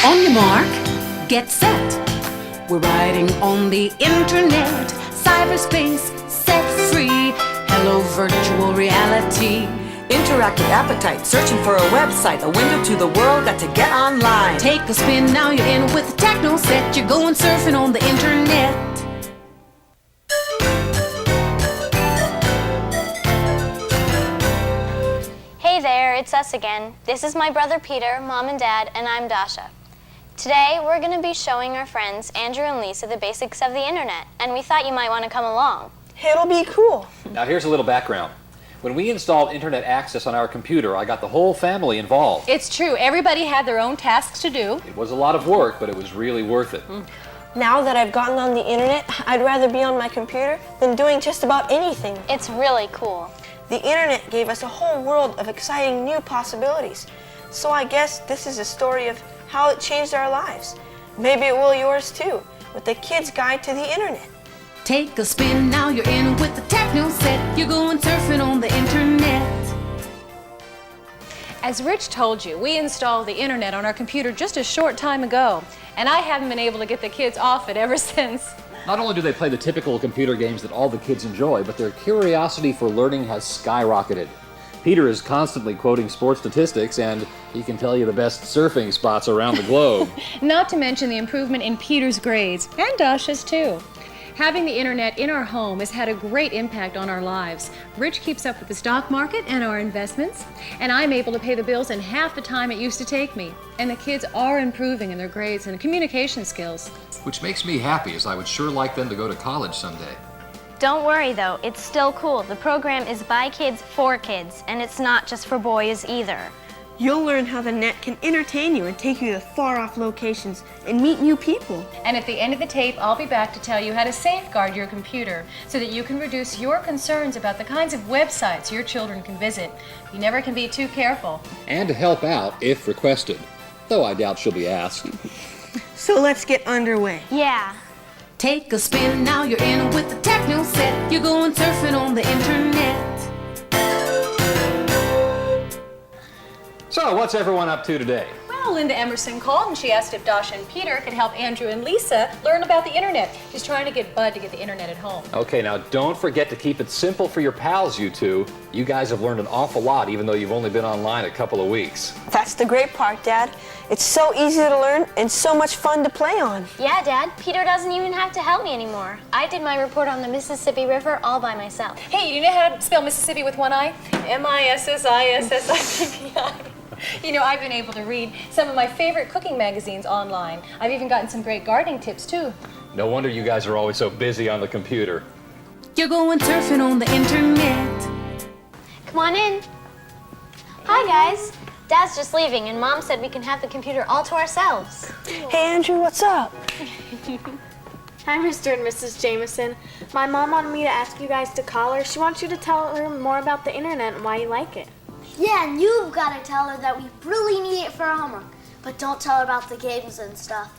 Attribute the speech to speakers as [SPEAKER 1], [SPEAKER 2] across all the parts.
[SPEAKER 1] On your mark, get set. We're riding on the internet. Cyberspace set free. Hello, virtual reality.
[SPEAKER 2] Interactive appetite, searching for a website, a window to the world, got to get online.
[SPEAKER 1] Take a spin, now you're in with the techno set. You're going surfing on the internet.
[SPEAKER 3] Hey there, it's us again. This is my brother Peter, Mom and Dad, and I'm Dasha. Today, we're going to be showing our friends Andrew and Lisa the basics of the internet, and we thought you might want to come along.
[SPEAKER 4] It'll be cool.
[SPEAKER 5] Now here's a little background. When we installed internet access on our computer, I got the whole family involved.
[SPEAKER 6] It's true. Everybody had their own tasks to do.
[SPEAKER 5] It was a lot of work, but it was really worth it.
[SPEAKER 4] Now that I've gotten on the internet, I'd rather be on my computer than doing just about anything.
[SPEAKER 3] It's really cool.
[SPEAKER 4] The internet gave us a whole world of exciting new possibilities. So I guess this is a story of how it changed our lives. Maybe it will yours too, with the Kid's Guide to the Internet.
[SPEAKER 1] Take a spin, now you're in with the techno set. You're going surfing on the internet.
[SPEAKER 6] As Rich told you, we installed the internet on our computer just a short time ago, and I haven't been able to get the kids off it ever since.
[SPEAKER 5] Not only do they play the typical computer games that all the kids enjoy, but their curiosity for learning has skyrocketed. Peter is constantly quoting sports statistics, and he can tell you the best surfing spots around the globe.
[SPEAKER 6] Not to mention the improvement in Peter's grades, and Dasha's too. Having the internet in our home has had a great impact on our lives. Rich keeps up with the stock market and our investments, and I'm able to pay the bills in half the time it used to take me. And the kids are improving in their grades and communication skills.
[SPEAKER 5] Which makes me happy, as I would sure like them to go to college someday.
[SPEAKER 3] Don't worry though, it's still cool. The program is by kids for kids, and it's not just for boys either.
[SPEAKER 4] You'll learn how the net can entertain you and take you to far-off locations and meet new people.
[SPEAKER 6] And at the end of the tape, I'll be back to tell you how to safeguard your computer so that you can reduce your concerns about the kinds of websites your children can visit. You never can be too careful.
[SPEAKER 5] And to help out if requested, though I doubt she'll be asked.
[SPEAKER 4] So let's get underway.
[SPEAKER 3] Yeah.
[SPEAKER 1] Take a spin, now you're in with the techno set. You're going surfing on the internet.
[SPEAKER 5] So, what's everyone up to today?
[SPEAKER 6] Well, Linda Emerson called and she asked if Dasha and Peter could help Andrew and Lisa learn about the internet. She's trying to get Bud to get the internet at home.
[SPEAKER 5] Okay, now don't forget to keep it simple for your pals, you two. You guys have learned an awful lot, even though you've only been online a couple of weeks.
[SPEAKER 4] That's the great part, Dad. It's so easy to learn and so much fun to play on.
[SPEAKER 3] Yeah, Dad, Peter doesn't even have to help me anymore. I did my report on the Mississippi River all by myself.
[SPEAKER 6] Hey, you know how to spell Mississippi with one I? M-I-S-S-I-S-S-I-P-P-I. You know, I've been able to read some of my favorite cooking magazines online. I've even gotten some great gardening tips, too.
[SPEAKER 5] No wonder you guys are always so busy on the computer.
[SPEAKER 1] You're going surfing on the internet.
[SPEAKER 3] Come on in. Hi, guys. Dad's just leaving, and Mom said we can have the computer all to ourselves.
[SPEAKER 4] Hey, Andrew, what's up?
[SPEAKER 7] Hi, Mr. and Mrs. Jameson. My mom wanted me to ask you guys to call her. She wants you to tell her more about the internet and why you like it.
[SPEAKER 8] Yeah, and you've got to tell her that we really need it for our homework. But don't tell her about the games and stuff.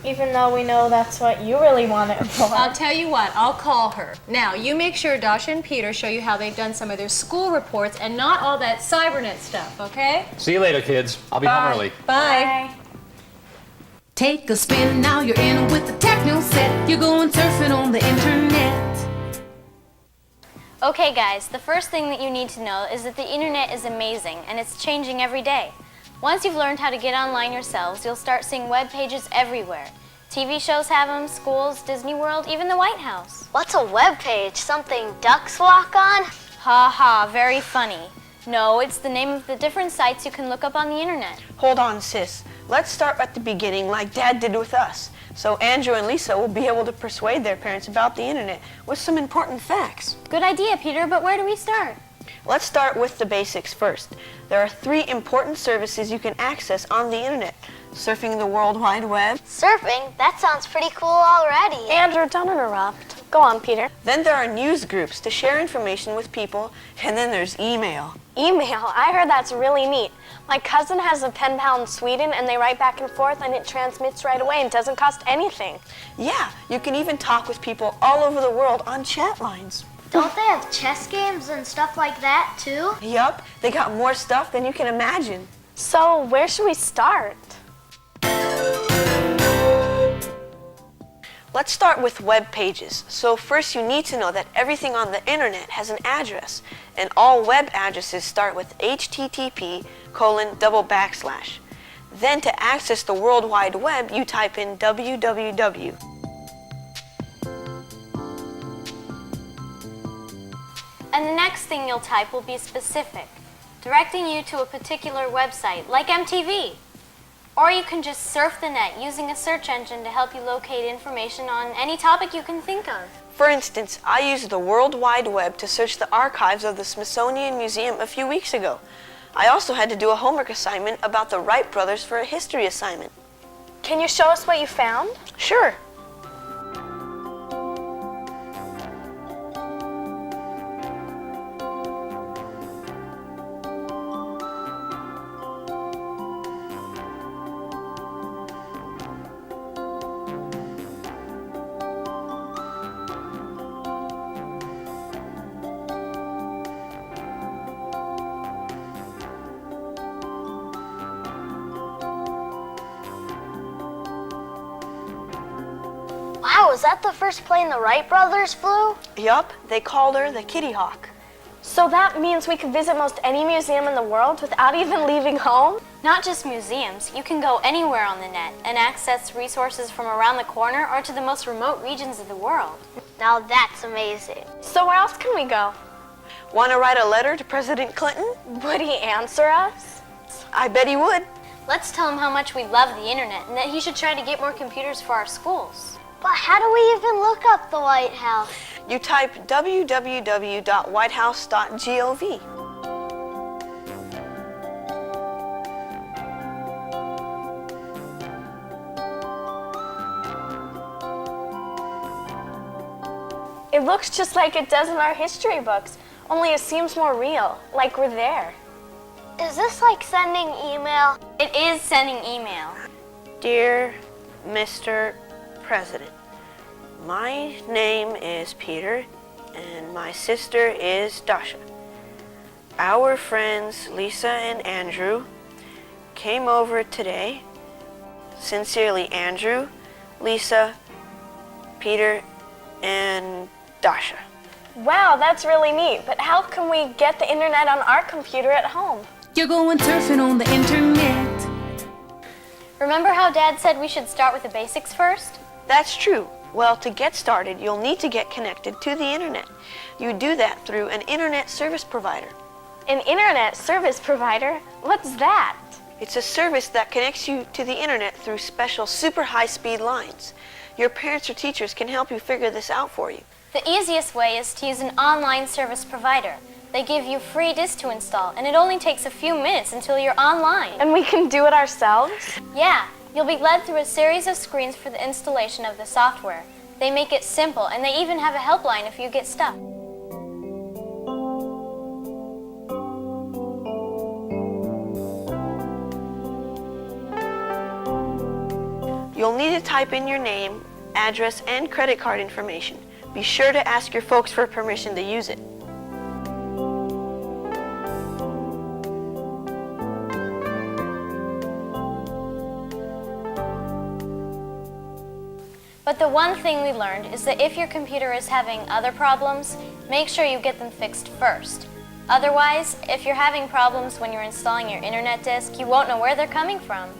[SPEAKER 7] Even though we know that's what you really want it for.
[SPEAKER 6] I'll tell you what, I'll call her. Now, you make sure Dasha and Peter show you how they've done some of their school reports and not all that cybernet stuff, okay?
[SPEAKER 5] See you later, kids. I'll be home early.
[SPEAKER 6] Bye.
[SPEAKER 1] Take a spin, now you're in with the techno set. You're going surfing on the internet.
[SPEAKER 3] Okay, guys, the first thing that you need to know is that the internet is amazing, and it's changing every day. Once you've learned how to get online yourselves, you'll start seeing web pages everywhere. TV shows have them, schools, Disney World, even the White House.
[SPEAKER 8] What's a web page? Something ducks walk on?
[SPEAKER 3] Ha ha, very funny. No, it's the name of the different sites you can look up on the internet.
[SPEAKER 4] Hold on, sis. Let's start at the beginning like Dad did with us. So Andrew and Lisa will be able to persuade their parents about the internet with some important facts.
[SPEAKER 3] Good idea, Peter, but where do we start?
[SPEAKER 4] Let's start with the basics first. There are 3 important services you can access on the internet. Surfing the World Wide Web.
[SPEAKER 8] Surfing? That sounds pretty cool already.
[SPEAKER 7] Andrew, don't interrupt. Go on, Peter.
[SPEAKER 4] Then there are news groups to share information with people. And then there's email.
[SPEAKER 7] Email. I heard that's really neat. My cousin has a pen pal in Sweden, and they write back and forth, and it transmits right away and doesn't cost anything.
[SPEAKER 4] Yeah, you can even talk with people all over the world on chat lines.
[SPEAKER 8] Don't they have chess games and stuff like that, too?
[SPEAKER 4] Yup, they got more stuff than you can imagine.
[SPEAKER 7] So where should we start?
[SPEAKER 4] Let's start with web pages. So first you need to know that everything on the internet has an address, and all web addresses start with http://. Then to access the World Wide Web, you type in www.
[SPEAKER 3] And the next thing you'll type will be specific, directing you to a particular website, like MTV. Or you can just surf the net using a search engine to help you locate information on any topic you can think of.
[SPEAKER 4] For instance, I used the World Wide Web to search the archives of the Smithsonian Museum a few weeks ago. I also had to do a homework assignment about the Wright brothers for a history assignment.
[SPEAKER 7] Can you show us what you found?
[SPEAKER 4] Sure.
[SPEAKER 8] Wow, is that the first plane the Wright brothers flew?
[SPEAKER 4] Yup, they called her the Kitty Hawk.
[SPEAKER 7] So that means we can visit most any museum in the world without even leaving home?
[SPEAKER 3] Not just museums, you can go anywhere on the net and access resources from around the corner or to the most remote regions of the world.
[SPEAKER 8] Now that's amazing.
[SPEAKER 7] So where else can we go?
[SPEAKER 4] Want to write a letter to President Clinton?
[SPEAKER 7] Would he answer us?
[SPEAKER 4] I bet he would.
[SPEAKER 3] Let's tell him how much we love the internet and that he should try to get more computers for our schools.
[SPEAKER 8] But how do we even look up the White House?
[SPEAKER 4] You type www.whitehouse.gov.
[SPEAKER 7] It looks just like it does in our history books, only it seems more real, like we're there.
[SPEAKER 8] Is this like sending email?
[SPEAKER 3] It is sending email.
[SPEAKER 4] Dear Mr. President, my name is Peter and my sister is Dasha. Our friends Lisa and Andrew came over today. Sincerely, Andrew, Lisa, Peter, and Dasha.
[SPEAKER 7] Wow, that's really neat, but how can we get the internet on our computer at home?
[SPEAKER 1] You're going surfing on the internet.
[SPEAKER 3] Remember how Dad said we should start with the basics first?
[SPEAKER 4] That's true. Well, to get started, you'll need to get connected to the internet. You do that through an internet service provider.
[SPEAKER 7] An internet service provider? What's that?
[SPEAKER 4] It's a service that connects you to the internet through special super high-speed lines. Your parents or teachers can help you figure this out for you.
[SPEAKER 3] The easiest way is to use an online service provider. They give you free disks to install, and it only takes a few minutes until you're online.
[SPEAKER 7] And we can do it ourselves?
[SPEAKER 3] Yeah, you'll be led through a series of screens for the installation of the software. They make it simple, and they even have a helpline if you get stuck.
[SPEAKER 4] You'll need to type in your name, address, and credit card information. Be sure to ask your folks for permission to use it.
[SPEAKER 3] But the one thing we learned is that if your computer is having other problems, make sure you get them fixed first. Otherwise, if you're having problems when you're installing your internet disk, you won't know where they're coming from.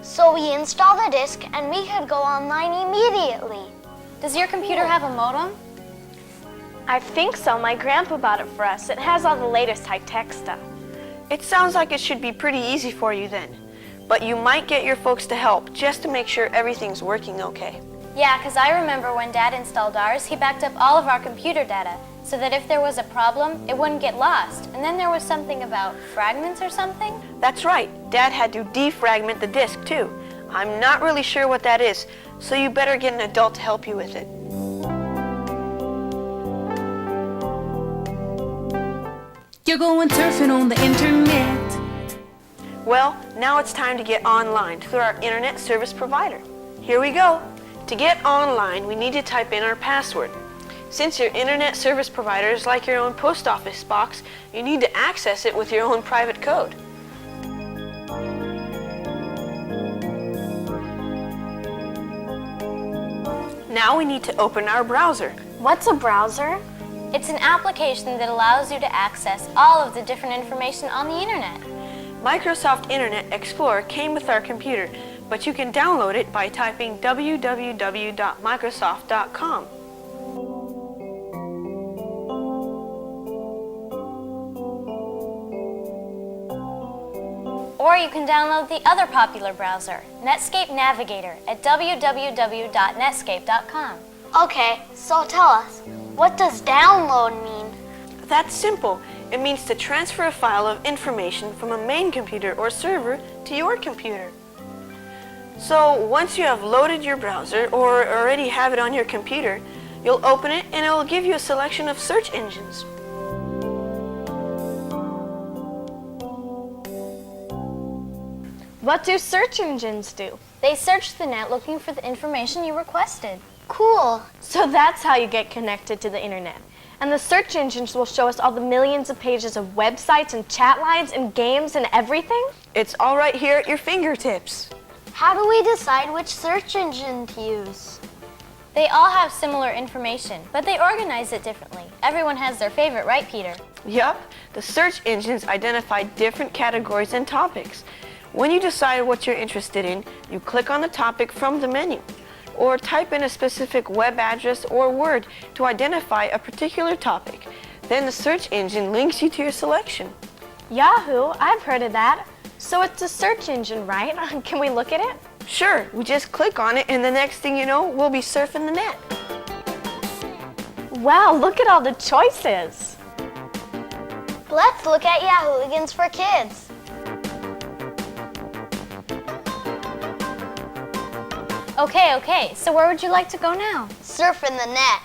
[SPEAKER 8] So we install the disk and we could go online immediately.
[SPEAKER 3] Does your computer have a modem?
[SPEAKER 7] I think so. My grandpa bought it for us. It has all the latest high-tech stuff.
[SPEAKER 4] It sounds like it should be pretty easy for you then. But you might get your folks to help just to make sure everything's working okay.
[SPEAKER 3] Yeah, because I remember when Dad installed ours, he backed up all of our computer data so that if there was a problem, it wouldn't get lost. And then there was something about fragments or something?
[SPEAKER 4] That's right. Dad had to defragment the disk too. I'm not really sure what that is, so you better get an adult to help you with it.
[SPEAKER 1] You're going surfing on the internet.
[SPEAKER 4] Well, now it's time to get online through our internet service provider. Here we go. To get online, we need to type in our password. Since your internet service provider is like your own post office box, you need to access it with your own private code. Now we need to open our browser.
[SPEAKER 7] What's a browser?
[SPEAKER 3] It's an application that allows you to access all of the different information on the internet.
[SPEAKER 4] Microsoft Internet Explorer came with our computer, but you can download it by typing www.microsoft.com.
[SPEAKER 3] Or you can download the other popular browser, Netscape Navigator, at www.netscape.com.
[SPEAKER 8] Okay, so tell us, what does download mean?
[SPEAKER 4] That's simple. It means to transfer a file of information from a main computer or server to your computer. So once you have loaded your browser or already have it on your computer, you'll open it and it will give you a selection of search engines.
[SPEAKER 7] What do search engines do?
[SPEAKER 3] They search the net looking for the information you requested.
[SPEAKER 8] Cool.
[SPEAKER 7] So that's how you get connected to the internet. And the search engines will show us all the millions of pages of websites and chat lines and games and everything?
[SPEAKER 4] It's all right here at your fingertips.
[SPEAKER 8] How do we decide which search engine to use?
[SPEAKER 3] They all have similar information, but they organize it differently. Everyone has their favorite, right, Peter?
[SPEAKER 4] Yup, the search engines identify different categories and topics. When you decide what you're interested in, you click on the topic from the menu, or type in a specific web address or word to identify a particular topic. Then the search engine links you to your selection.
[SPEAKER 7] Yahoo, I've heard of that. So it's a search engine, right? Can we look at it?
[SPEAKER 4] Sure, we just click on it and the next thing you know, we'll be surfing the net.
[SPEAKER 7] Wow, look at all the choices.
[SPEAKER 8] Let's look at Yahooligans for Kids.
[SPEAKER 3] Okay, so where would you like to go now?
[SPEAKER 8] Surfing the net.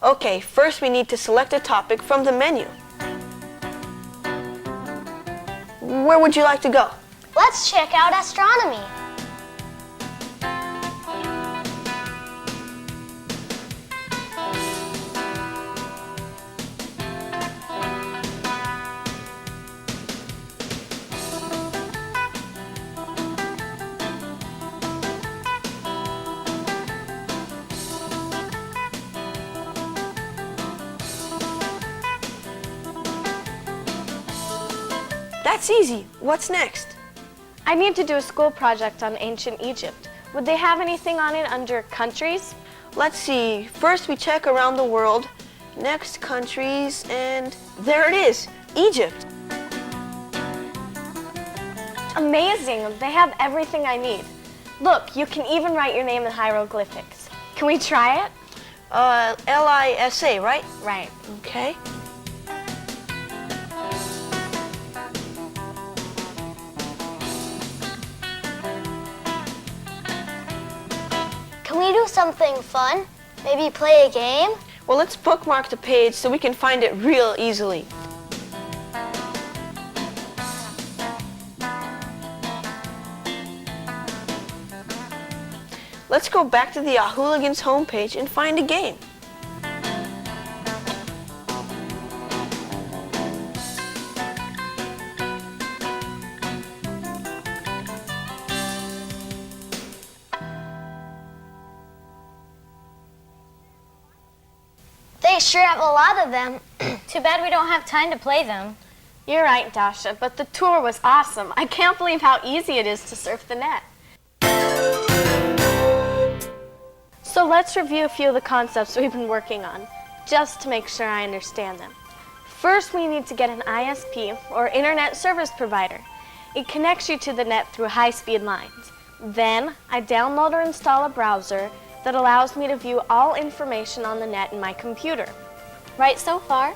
[SPEAKER 4] Okay, first we need to select a topic from the menu. Where would you like to go?
[SPEAKER 8] Let's check out astronomy.
[SPEAKER 4] That's easy. What's next?
[SPEAKER 7] I need to do a school project on ancient Egypt. Would they have anything on it under countries?
[SPEAKER 4] Let's see. First we check around the world. Next, countries, and there it is, Egypt.
[SPEAKER 7] Amazing, they have everything I need. Look, you can even write your name in hieroglyphics. Can we try it?
[SPEAKER 4] Lisa, right?
[SPEAKER 7] Right.
[SPEAKER 4] Okay.
[SPEAKER 8] Can we do something fun? Maybe play a game?
[SPEAKER 4] Well, let's bookmark the page so we can find it real easily. Let's go back to the Yahooligans homepage and find a game.
[SPEAKER 8] They sure have a lot of them.
[SPEAKER 3] Too bad we don't have time to play them.
[SPEAKER 7] You're right, Dasha, but the tour was awesome. I can't believe how easy it is to surf the net. So let's review a few of the concepts we've been working on, just to make sure I understand them. First, we need to get an ISP, or Internet Service Provider. It connects you to the net through high-speed lines. Then, I download or install a browser that allows me to view all information on the net in my computer.
[SPEAKER 3] Right so far?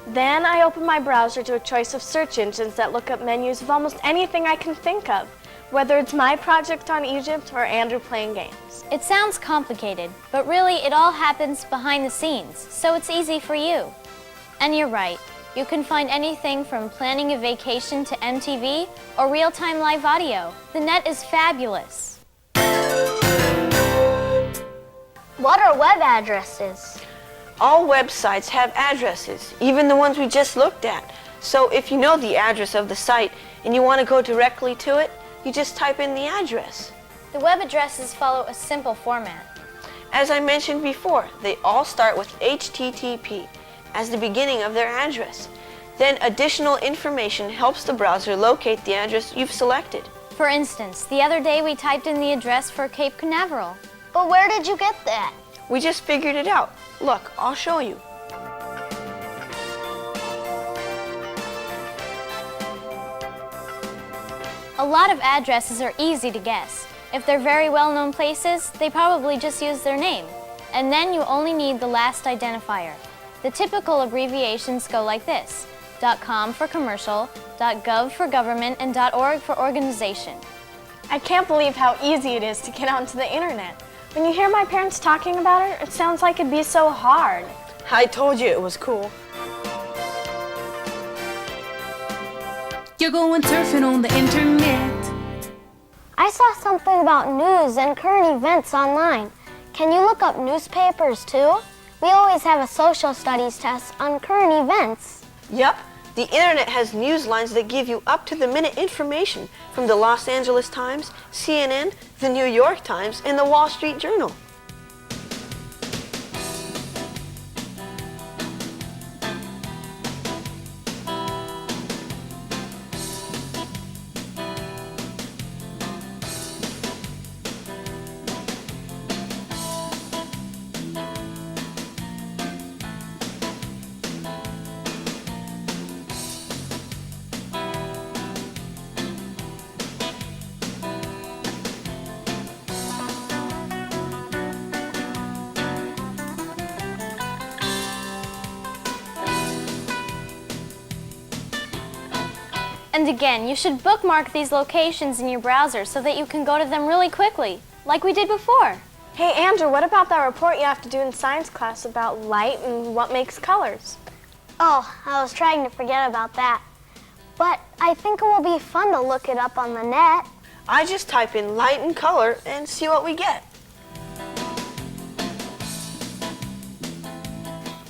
[SPEAKER 7] Then I open my browser to a choice of search engines that look up menus of almost anything I can think of, whether it's my project on Egypt or Andrew playing games.
[SPEAKER 3] It sounds complicated, but really it all happens behind the scenes, so it's easy for you. And you're right, you can find anything from planning a vacation to MTV or real-time live audio. The net is fabulous.
[SPEAKER 8] What are web addresses?
[SPEAKER 4] All websites have addresses, even the ones we just looked at. So if you know the address of the site and you want to go directly to it, you just type in the address.
[SPEAKER 3] The web addresses follow a simple format.
[SPEAKER 4] As I mentioned before, they all start with HTTP as the beginning of their address. Then additional information helps the browser locate the address you've selected.
[SPEAKER 3] For instance, the other day we typed in the address for Cape Canaveral.
[SPEAKER 8] But where did you get that?
[SPEAKER 4] We just figured it out. Look, I'll show you.
[SPEAKER 3] A lot of addresses are easy to guess. If they're very well-known places, they probably just use their name. And then you only need the last identifier. The typical abbreviations go like this: .com for commercial, .gov for government, and .org for organization.
[SPEAKER 7] I can't believe how easy it is to get onto the internet. When you hear my parents talking about it, it sounds like it'd be so hard.
[SPEAKER 4] I told you it was cool.
[SPEAKER 1] You're going surfing on the internet.
[SPEAKER 8] I saw something about news and current events online. Can you look up newspapers too? We always have a social studies test on current events.
[SPEAKER 4] Yup, the internet has news lines that give you up-to-the-minute information from the Los Angeles Times, CNN, the New York Times, and the Wall Street Journal.
[SPEAKER 3] And again, you should bookmark these locations in your browser so that you can go to them really quickly, like we did before.
[SPEAKER 7] Hey Andrew, what about that report you have to do in science class about light and what makes colors?
[SPEAKER 8] Oh, I was trying to forget about that. But I think it will be fun to look it up on the net.
[SPEAKER 4] I just type in light and color and see what we get.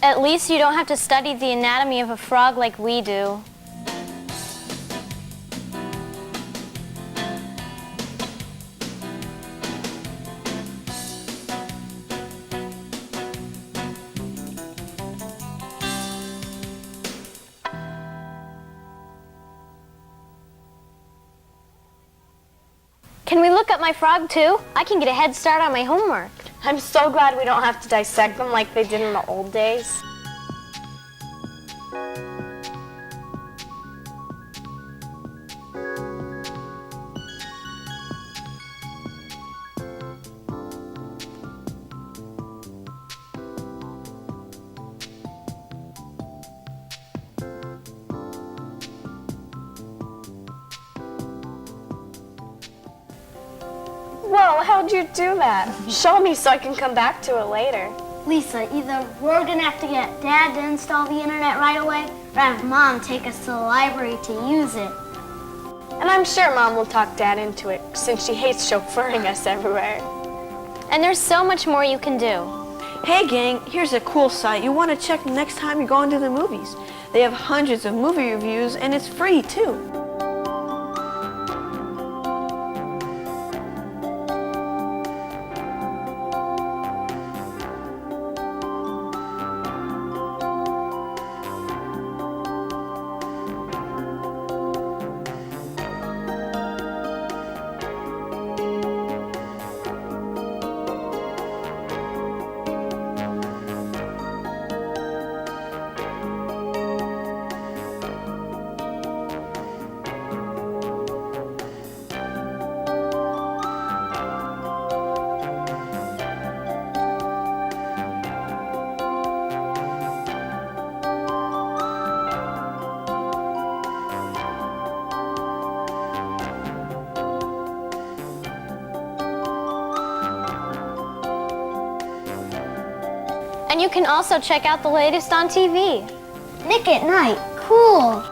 [SPEAKER 3] At least you don't have to study the anatomy of a frog like we do. Can we look up my frog too? I can get a head start on my homework.
[SPEAKER 7] I'm so glad we don't have to dissect them like they did in the old days. Whoa, how'd you do that? Show me so I can come back to it later.
[SPEAKER 8] Lisa, either we're gonna have to get Dad to install the internet right away, or have Mom take us to the library to use it.
[SPEAKER 7] And I'm sure Mom will talk Dad into it, since she hates chauffeuring us everywhere.
[SPEAKER 3] And there's so much more you can do.
[SPEAKER 4] Hey gang, here's a cool site you want to check next time you're going to the movies. They have hundreds of movie reviews and it's free too.
[SPEAKER 3] And you can also check out the latest on TV.
[SPEAKER 8] Nick at Night, cool.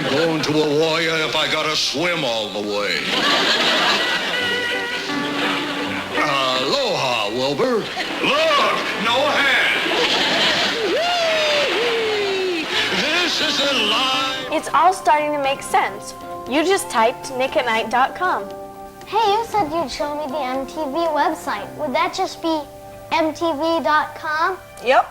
[SPEAKER 9] ain't going to a warrior if I gotta swim all the way. Aloha, Wilbur. Look, no hand. This is a lie.
[SPEAKER 7] It's all starting to make sense. You just typed nickatnight.com.
[SPEAKER 8] Hey, you said you'd show me the MTV website. Would that just be mtv.com?
[SPEAKER 4] Yep.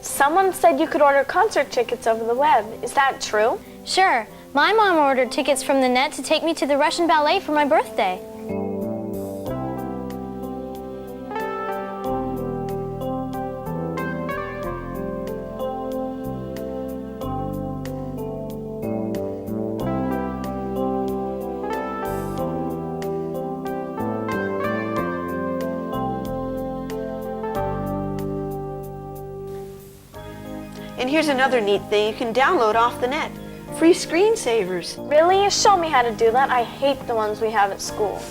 [SPEAKER 7] Someone said you could order concert tickets over the web. Is that true?
[SPEAKER 3] Sure. My mom ordered tickets from the net to take me to the Russian ballet for my birthday.
[SPEAKER 4] And here's another neat thing you can download off the net. Free screensavers.
[SPEAKER 7] Really? Show me how to do that. I hate the ones we have at school.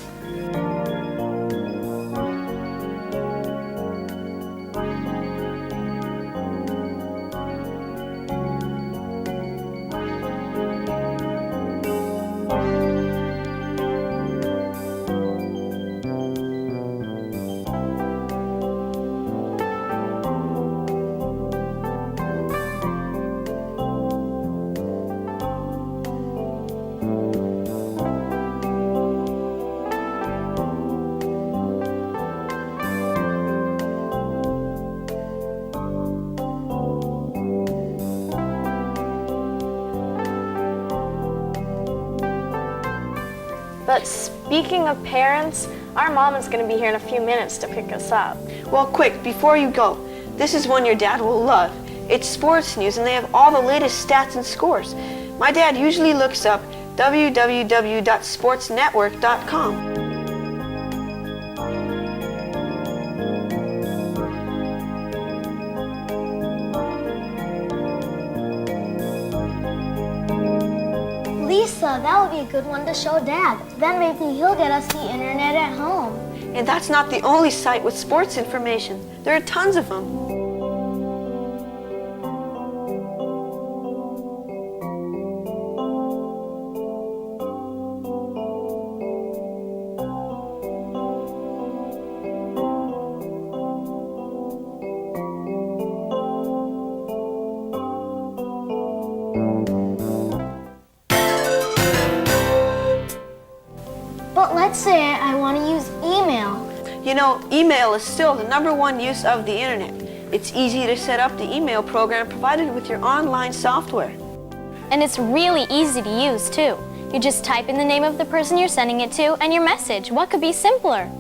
[SPEAKER 7] But speaking of parents, our mom is going to be here in a few minutes to pick us up.
[SPEAKER 4] Well, quick, before you go, this is one your dad will love. It's sports news, and they have all the latest stats and scores. My dad usually looks up www.sportsnetwork.com.
[SPEAKER 8] Lisa, that would be a good one to show Dad. Then maybe he'll get us the internet at home.
[SPEAKER 4] And that's not the only site with sports information. There are tons of them.
[SPEAKER 8] But let's say I want to use email.
[SPEAKER 4] You know, email is still the #1 use of the internet. It's easy to set up the email program provided with your online software.
[SPEAKER 3] And it's really easy to use, too. You just type in the name of the person you're sending it to and your message. What could be simpler?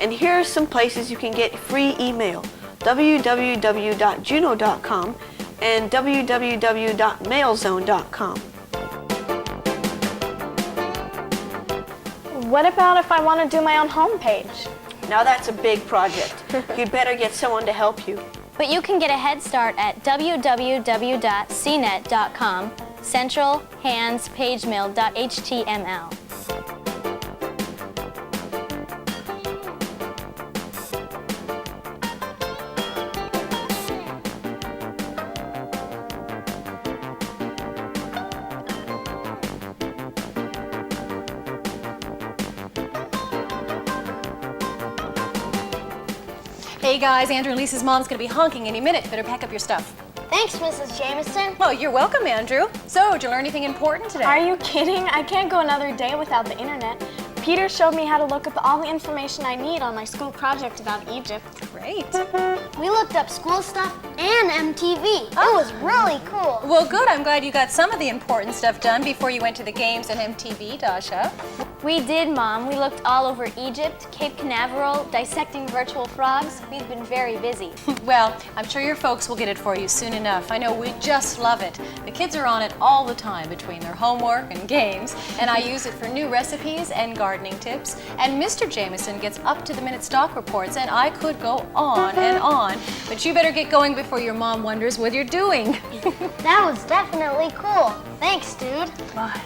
[SPEAKER 4] And here are some places you can get free email: www.juno.com and www.mailzone.com.
[SPEAKER 7] What about if I want to do my own homepage?
[SPEAKER 4] Now that's a big project. You'd better get someone to help you.
[SPEAKER 3] But you can get a head start at www.cnet.com, Central Hands PageMail.html.
[SPEAKER 6] Hey guys, Andrew and Lisa's mom's gonna be honking any minute. Better pack up your stuff.
[SPEAKER 8] Thanks, Mrs. Jameson.
[SPEAKER 6] Oh, you're welcome, Andrew. So, did you learn anything important today?
[SPEAKER 7] Are you kidding? I can't go another day without the internet. Peter showed me how to look up all the information I need on my school project about Egypt.
[SPEAKER 6] Great.
[SPEAKER 8] We looked up school stuff and MTV. It was really cool.
[SPEAKER 6] Well, good. I'm glad you got some of the important stuff done before you went to the games at MTV, Dasha.
[SPEAKER 3] We did, Mom. We looked all over Egypt, Cape Canaveral, dissecting virtual frogs. We've been very busy.
[SPEAKER 6] Well, I'm sure your folks will get it for you soon enough. I know we just love it. The kids are on it all the time between their homework and games, and I use it for new recipes and gardening tips. And Mr. Jameson gets up-to-the-minute stock reports, and I could go on and on. But you better get going before your mom wonders what you're doing.
[SPEAKER 8] That was definitely cool. Thanks, dude.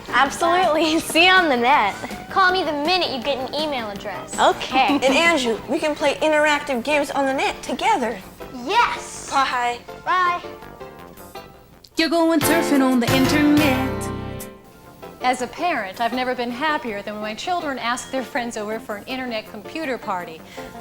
[SPEAKER 7] Absolutely. See you on the net.
[SPEAKER 3] Call me the minute you get an email address.
[SPEAKER 7] Okay.
[SPEAKER 4] And Andrew, we can play interactive games on the net together.
[SPEAKER 8] Yes.
[SPEAKER 4] Bye.
[SPEAKER 8] Bye.
[SPEAKER 1] You're going surfing on the internet.
[SPEAKER 6] As a parent, I've never been happier than when my children ask their friends over for an internet computer party.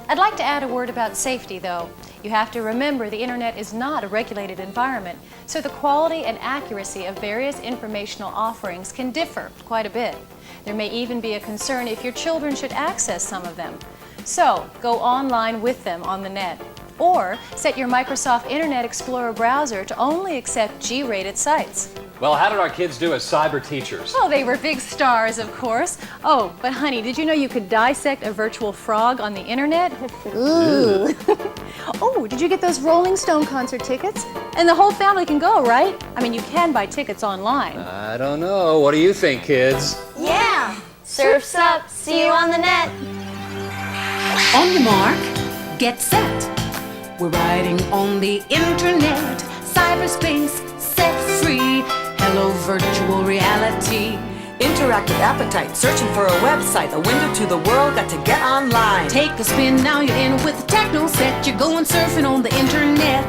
[SPEAKER 6] I'd like to add a word about safety, though. You have to remember the internet is not a regulated environment, so the quality and accuracy of various informational offerings can differ quite a bit. There may even be a concern if your children should access some of them. So, go online with them on the net. Or set your Microsoft Internet Explorer browser to only accept G-rated sites.
[SPEAKER 5] Well, how did our kids do as cyber teachers?
[SPEAKER 6] Oh, they were big stars, of course. Oh, but honey, did you know you could dissect a virtual frog on the internet? Ooh. Oh, did you get those Rolling Stone concert tickets? And the whole family can go, right? I mean, you can buy tickets online.
[SPEAKER 5] I don't know. What do you think, kids?
[SPEAKER 8] Yeah.
[SPEAKER 3] Surf's up. See you on the net.
[SPEAKER 1] On your mark, get set. We're riding on the internet. Cyberspace set free. Hello, virtual reality.
[SPEAKER 2] Interactive appetite, searching for a website, a window to the world, got to get online.
[SPEAKER 1] Take a spin, now you're in with the techno set. You're going surfing on the internet.